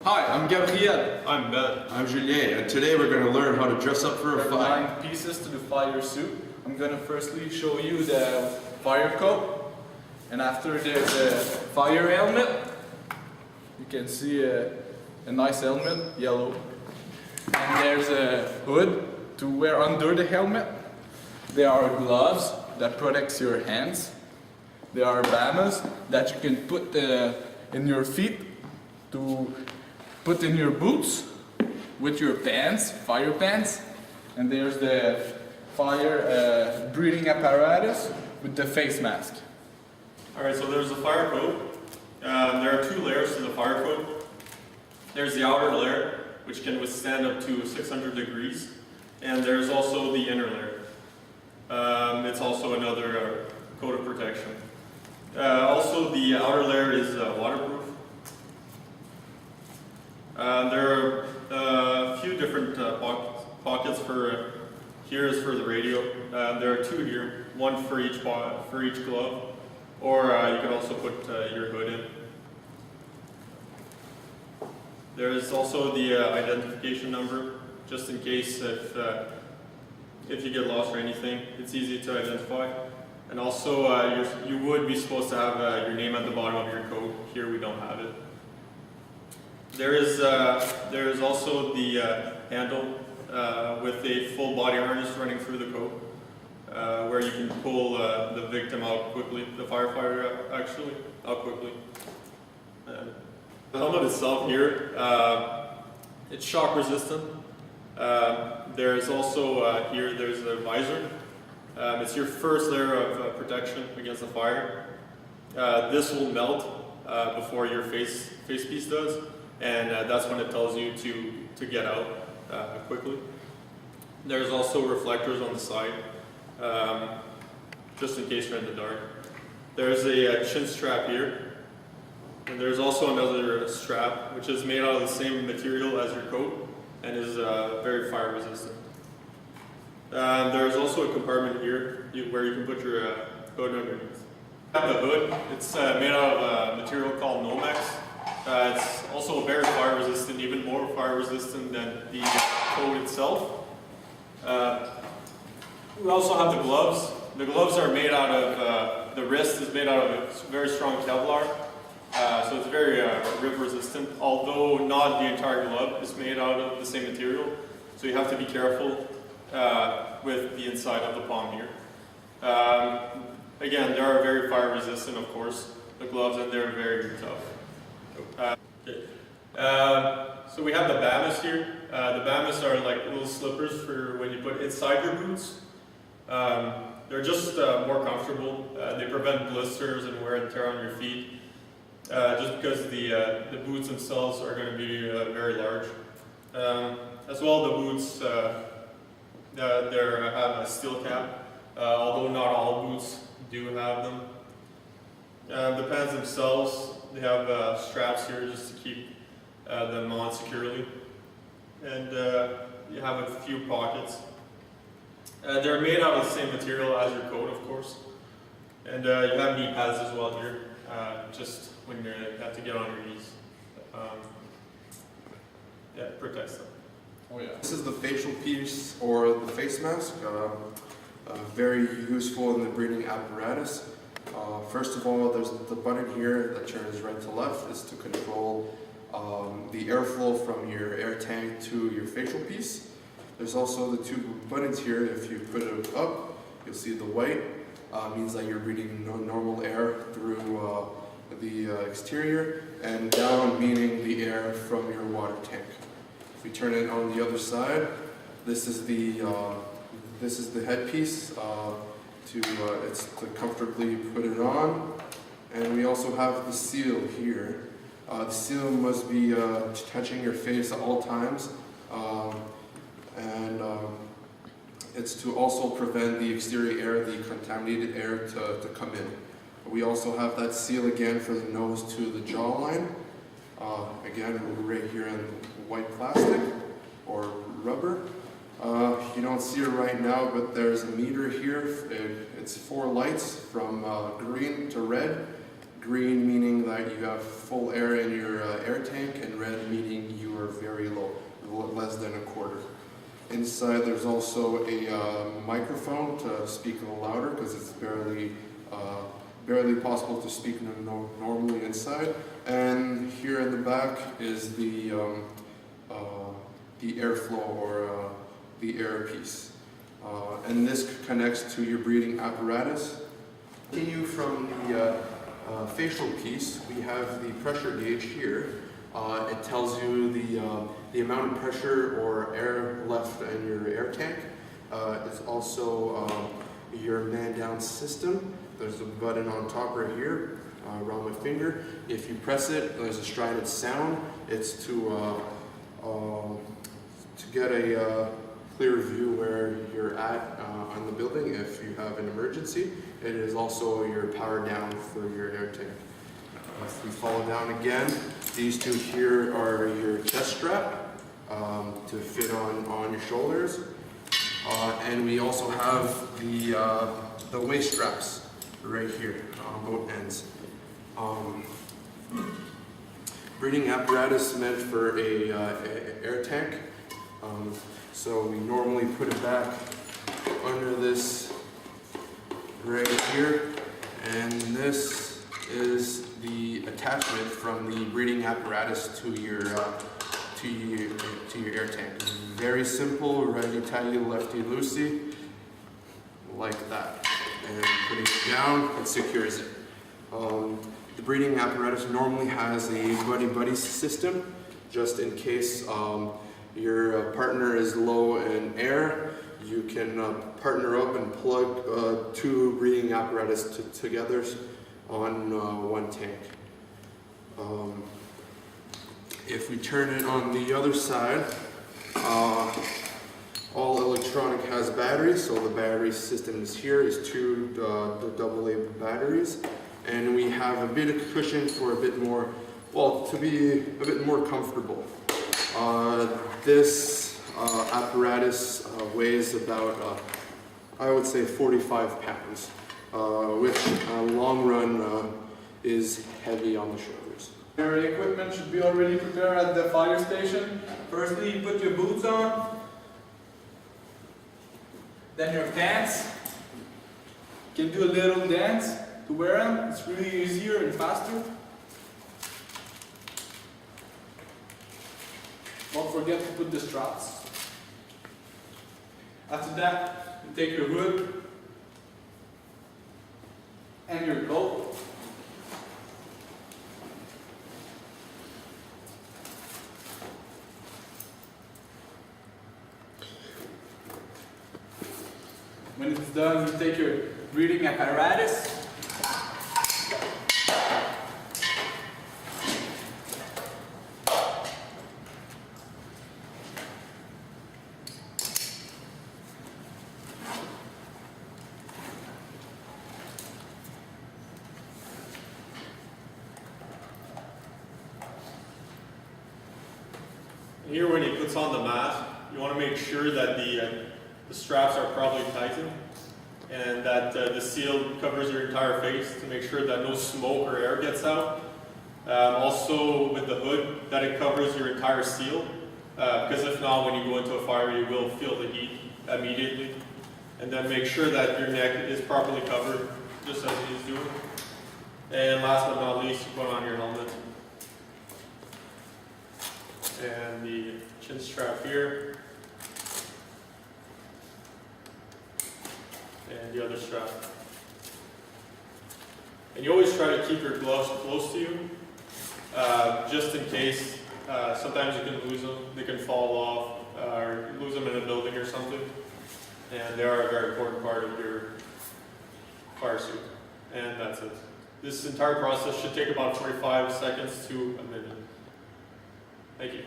Hi, I'm Gabriel. I'm Ben. I'm Julien, and today we're going to learn how to dress up for a There are fire. 9 pieces to the fire suit. I'm gonna firstly show you the fire coat, and after there's a fire helmet. You can see a nice helmet, yellow. And there's a hood to wear under the helmet. There are gloves that protects your hands. There are bamas that you can put in your feet to put in your boots with your pants, fire pants. And there's the fire breathing apparatus with the face mask. Alright, so there's the fire coat. There are 2 layers to the fire coat. There's the outer layer, which can withstand up to 600 degrees. And there's also the inner layer. It's also another coat of protection. Also, the outer layer is waterproof. There are a few different pockets for, here is for the radio. There are 2 here, one for each glove, or you can also put your hood in. There is also the identification number, just in case if you get lost or anything, it's easy to identify. And also, you would be supposed to have your name at the bottom of your coat. Here we don't have it. There is also the handle with a full body harness running through the coat, where you can pull the victim out quickly, the firefighter actually, out quickly. The helmet itself here, it's shock resistant. There's also here, there's a visor. It's your first layer of protection against the fire. This will melt before your face piece does. And that's when it tells you to get out quickly. There's also reflectors on the side, just in case you're in the dark. There's a chin strap here, and there's also another strap, which is made out of the same material as your coat, and is very fire resistant. There's also a compartment here where you can put your hood underneath. The hood, it's made out of a material called Nomex. It's also very fire resistant, even more fire resistant than the coat itself. We also have the gloves. The gloves are made out of, the wrist is made out of a very strong Kevlar. So it's very rip resistant, although not the entire glove is made out of the same material. So you have to be careful with the inside of the palm here. Again, they are very fire resistant, of course, the gloves, and they're very tough. Okay. So we have the BAMAs here. The BAMAs are like little slippers for when you put inside your boots. They're just more comfortable. They prevent blisters and wear and tear on your feet. Just because the boots themselves are going to be very large. As well, the boots they have a steel cap, although not all boots do have them. The pants themselves, they have straps here just to keep them on securely. And you have a few pockets. They're made out of the same material as your coat, of course. And you have knee pads as well here, just when you have to get on your knees. Yeah, it protects them. Oh yeah. This is the facial piece or the face mask, very useful in the breathing apparatus. First of all, there's the button here that turns right to left is to control the airflow from your air tank to your facial piece. There's also the 2 buttons here. If you put it up, you'll see the white means that you're breathing normal air through the exterior, and down meaning the air from your water tank. If we turn it on the other side, this is the headpiece it's to comfortably put it on, and we also have the seal here. The seal must be touching your face at all times, and it's to also prevent the exterior air, the contaminated air to come in. We also have that seal again for the nose to the jawline. Again, right here in white plastic or rubber. You don't see it right now, but there's a meter here. It's 4 lights from green to red. green meaning that you have full air in your air tank, and red meaning you are very low, less than a quarter. Inside there's also a microphone to speak a little louder because it's barely possible to speak normally inside. And here in the back is the airflow or the air piece. And this connects to your breathing apparatus. Continue from the facial piece, we have the pressure gauge here. It tells you the amount of pressure or air left in your air tank. It's also your man-down system. There's a button on top right here, around my finger. If you press it, there's a strident sound. It's to get a clear view where you're at on the building if you have an emergency. It is also your power down for your air tank. If we follow down again, these two here are your chest strap to fit on your shoulders. And we also have the waist straps right here on both ends. Breathing apparatus meant for a air tank. So we normally put it back under this right here, and this is the attachment from the breathing apparatus to your air tank. Very simple, righty-tighty, lefty-loosey, like that. And putting it down, it secures it. The breathing apparatus normally has a buddy-buddy system, just in case your partner is low in air. You can partner up and plug two breathing apparatus together on one tank. If we turn it on the other side, all electronic has batteries, so the battery system is here, is two AA batteries, and we have a bit of cushion for a bit more, well, to be a bit more comfortable. This apparatus weighs about, I would say 45 pounds, which long run is heavy on the shoulders. Your equipment should be already prepared at the fire station. Firstly, you put your boots on, then your pants. You can do a little dance to wear them. It's really easier and faster. Don't forget to put the straps. After that, you take your hood and your coat. When it's done, you take your breathing apparatus. Here, when he puts on the mask, you want to make sure that the straps are properly tightened and that the seal covers your entire face to make sure that no smoke or air gets out. Also with the hood, that it covers your entire seal, because if not, when you go into a fire, you will feel the heat immediately. And then make sure that your neck is properly covered, just as he's doing. And last but not least, you put on your helmet. And the chin strap here. And the other strap. And you always try to keep your gloves close to you, just in case. Sometimes you can lose them, they can fall off, or lose them in a building or something. And they are a very important part of your fire suit. And that's it. This entire process should take about 45 seconds to a minute. Thank you.